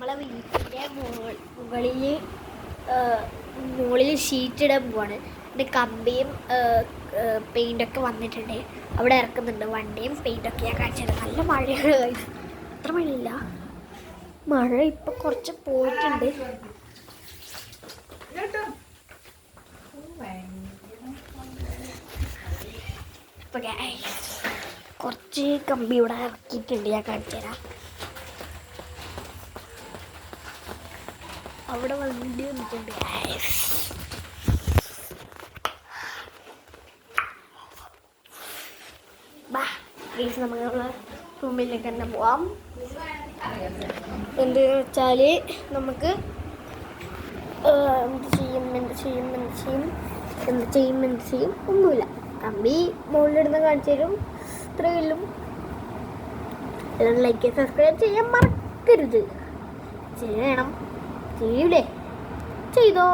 നമ്മളെ വീട്ടിൻ്റെ മുകളിൽ ഷീറ്റ് ഇടാൻ പോവാണ്. എൻ്റെ കമ്പിയും പെയിൻ്റൊക്കെ വന്നിട്ടുണ്ട്. അവിടെ ഇറക്കുന്നുണ്ട് വണ്ടിയും പെയിൻ്റൊക്കെ. ഞാൻ കാണിച്ചത് നല്ല മഴയാണ്. അത്ര മഴയില്ല, മഴ ഇപ്പം കുറച്ച് പോയിട്ടുണ്ട്. ഇപ്പം കുറച്ച് കമ്പി ഇവിടെ ഇറക്കിയിട്ടുണ്ട്. ഞാൻ കാണിച്ചു തരാം. അവിടെ വണ്ടി വന്നിട്ടുണ്ട്. നമ്മളെ റൂമിലേക്ക് തന്നെ പോവാം. എന്തെന്ന് വെച്ചാൽ നമുക്ക് എന്ത് ചെയ്യും ഒന്നുമില്ല. കമ്പി മുകളിലിടുന്ന കാണിച്ചു തരും. ഇത്രയും ലൈക്ക് സബ്സ്ക്രൈബ് ചെയ്യാൻ മറക്കരുത്. ചെയ്യണം. ചെയ്യൂലേ? ചെയ്തോ.